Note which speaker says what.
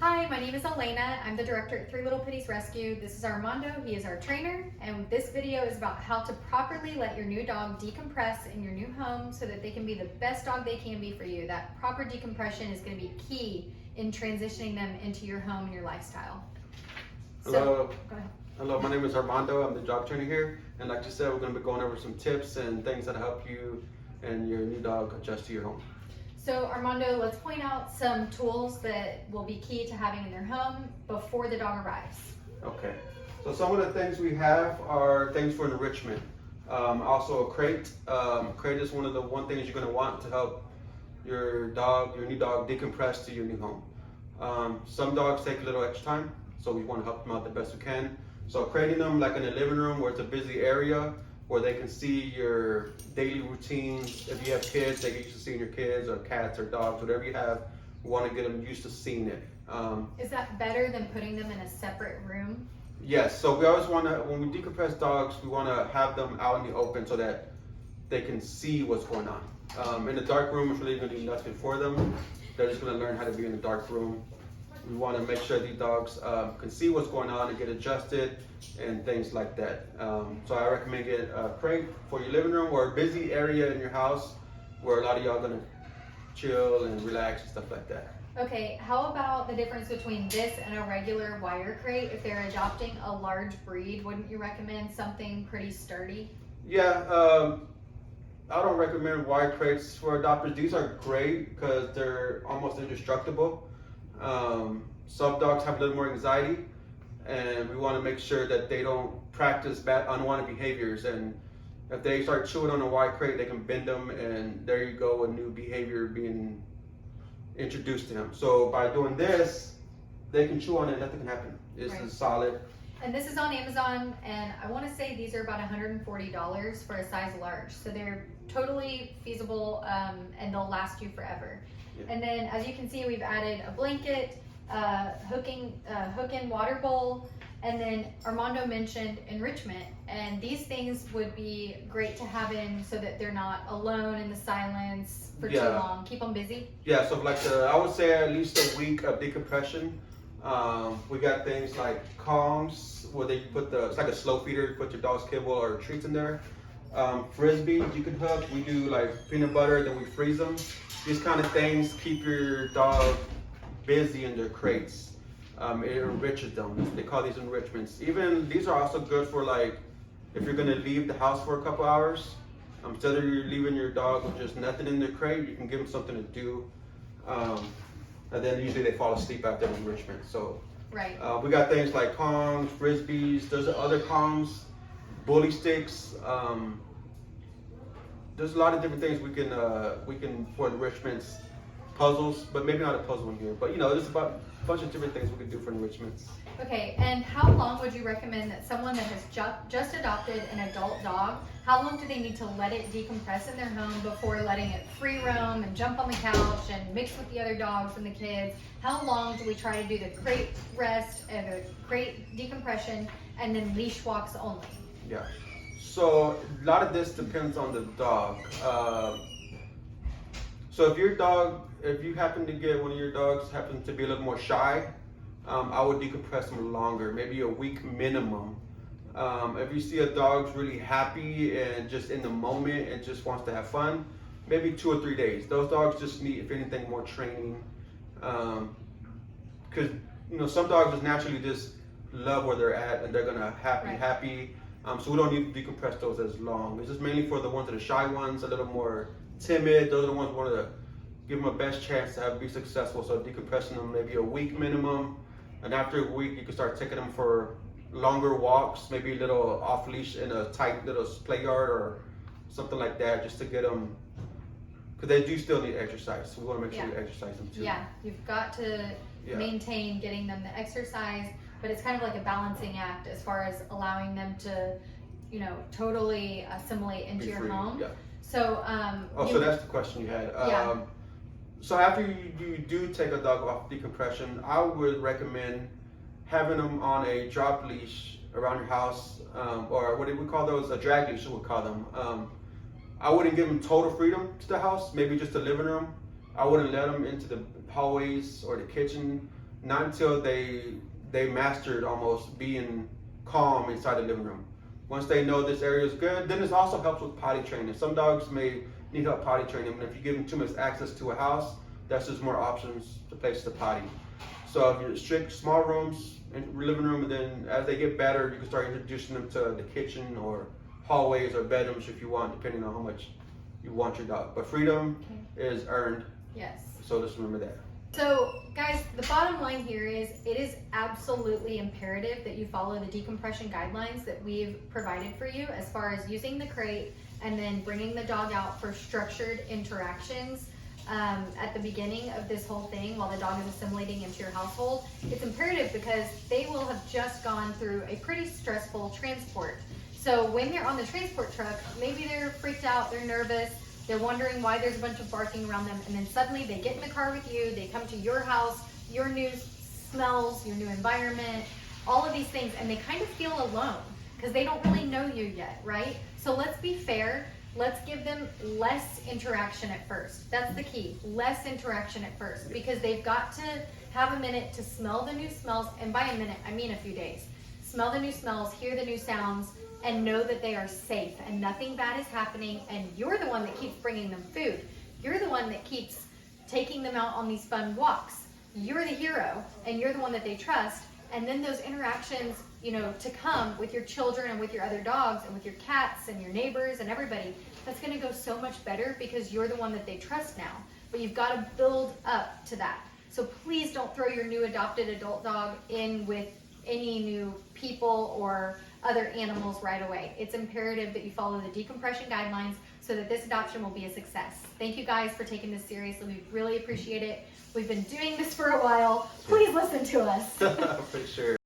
Speaker 1: Hi, my name is Elena. I'm the director at Three Little Pitties Rescue. This is Armando. He is our trainer, and this video is about how to properly let your new dog decompress in your new home so that they can be the best dog they can be for you. That proper decompression is going to be key in transitioning them into your home and your lifestyle.
Speaker 2: Hello.
Speaker 1: Go ahead.
Speaker 2: Hello, my name is Armando. I'm the dog trainer here. And like you said, we're going to be going over some tips and things that help you and your new dog adjust to your home.
Speaker 1: So Armando, let's point out some tools that will be key to having in their home before the dog arrives.
Speaker 2: Okay. So some of the things we have are things for enrichment. Also a crate. Crate is one of the things you're going to want to help your new dog decompress to your new home. Some dogs take a little extra time, so we want to help them out the best we can. So creating them like in a living room where it's a busy area where they can see your daily routines. If you have kids, they get used to seeing your kids or cats or dogs, whatever you have. We want to get them used to seeing it.
Speaker 1: Is that better than putting them in a separate room?
Speaker 2: Yes, so we always want to, when we decompress dogs, we want to have them out in the open so that they can see what's going on. In the dark room, it's really going to do nothing for them. They're just going to learn how to be in a dark room. We want to make sure these dogs can see what's going on and get adjusted and things like that. So I recommend getting a crate for your living room or a busy area in your house where a lot of y'all are going to chill and relax and stuff like that.
Speaker 1: Okay, how about the difference between this and a regular wire crate? If they're adopting a large breed, wouldn't you recommend something pretty sturdy?
Speaker 2: Yeah, I don't recommend wire crates for adopters. These are great because they're almost indestructible. Some dogs have a little more anxiety, and we want to make sure that they don't practice bad, unwanted behaviors. And if they start chewing on a wire crate, they can bend them, and there you go, a new behavior being introduced to them. So by doing this, they can chew on it, nothing can happen. This is solid.
Speaker 1: And this is on Amazon, and I want to say these are about $140 for a size large. So they're totally feasible, and they'll last you forever. Yeah. And then, as you can see, we've added a blanket, hook-in water bowl, and then Armando mentioned enrichment. And these things would be great to have in so that they're not alone in the silence for too long. Keep them busy.
Speaker 2: Yeah, so like I would say at least a week of decompression. We got things like Kongs where they put it's like a slow feeder, you put your dog's kibble or treats in there. Frisbees you can hook. We do like peanut butter, then we freeze them. These kind of things keep your dog busy in their crates. It enriches them. They call these enrichments. Even these are also good for like if you're gonna leave the house for a couple hours. Instead of you leaving your dog with just nothing in their crate, you can give them something to do. And then usually they fall asleep after enrichment. So we got things like Kongs, Frisbees. There's other Kongs, bully sticks. There's a lot of different things we can for enrichments, puzzles, but maybe not a puzzle in here. But there's about a bunch of different things we can do for enrichments.
Speaker 1: Okay, and how long would you recommend that someone that has just adopted an adult dog, how long do they need to let it decompress in their home before letting it free roam and jump on the couch and mix with the other dogs and the kids? How long do we try to do the crate rest and the crate decompression and then leash walks only?
Speaker 2: Yeah. So a lot of this depends on the dog. So if you happen to get one of your dogs happen to be a little more shy, I would decompress them longer, maybe a week minimum. If you see a dog's really happy and just in the moment and just wants to have fun, maybe 2 or 3 days. Those dogs just need, if anything, more training. Because some dogs just naturally just love where they're at and they're gonna happy. So we don't need to decompress those as long. It's just mainly for the ones that are shy ones, a little more timid. Those are the ones we want to give them a best chance to be successful. So decompressing them maybe a week minimum. And after a week, you can start taking them for longer walks, maybe a little off leash in a tight little play yard or something like that, just to get them, because they do still need exercise. So we want to make sure you exercise them too.
Speaker 1: Yeah, you've got to maintain getting them the exercise, but it's kind of like a balancing act as far as allowing them to, totally assimilate into your home.
Speaker 2: Yeah.
Speaker 1: So,
Speaker 2: so that's the question you had. So after you do take a dog off decompression, I would recommend having them on a drop leash around your house, or what do we call those? A drag leash, we would call them. I wouldn't give them total freedom to the house, maybe just the living room. I wouldn't let them into the hallways or the kitchen. not until they mastered almost being calm inside the living room. Once they know this area is good, then this also helps with potty training. Some dogs may need help potty training, and if you give them too much access to a house, that's just more options to place the potty. So if you restrict small rooms in living room, and then as they get better, you can start introducing them to the kitchen or hallways or bedrooms if you want, depending on how much you want your dog. But freedom is earned.
Speaker 1: Yes.
Speaker 2: So just remember that.
Speaker 1: So guys, the bottom line here is it is absolutely imperative that you follow the decompression guidelines that we've provided for you as far as using the crate and then bringing the dog out for structured interactions at the beginning of this whole thing while the dog is assimilating into your household. It's imperative because they will have just gone through a pretty stressful transport. So when they're on the transport truck, maybe they're freaked out, they're nervous, they're wondering why there's a bunch of barking around them, and then suddenly they get in the car with you, they come to your house, your new smells, your new environment, all of these things, and they kind of feel alone because they don't really know you yet, right? So let's be fair. Let's give them less interaction at first. That's the key, less interaction at first, because they've got to have a minute to smell the new smells, and by a minute, I mean a few days. Smell the new smells, hear the new sounds, and know that they are safe and nothing bad is happening, and you're the one that keeps bringing them food. You're the one that keeps taking them out on these fun walks. You're the hero, and you're the one that they trust, and then those interactions, you know, to come with your children and with your other dogs and with your cats and your neighbors and everybody, that's going to go so much better because you're the one that they trust now. But you've got to build up to that. So please don't throw your new adopted adult dog in with any new people or other animals right away. It's imperative that you follow the decompression guidelines so that this adoption will be a success. Thank you guys for taking this seriously. We really appreciate it. We've been doing this for a while. Please listen to us.
Speaker 2: For sure.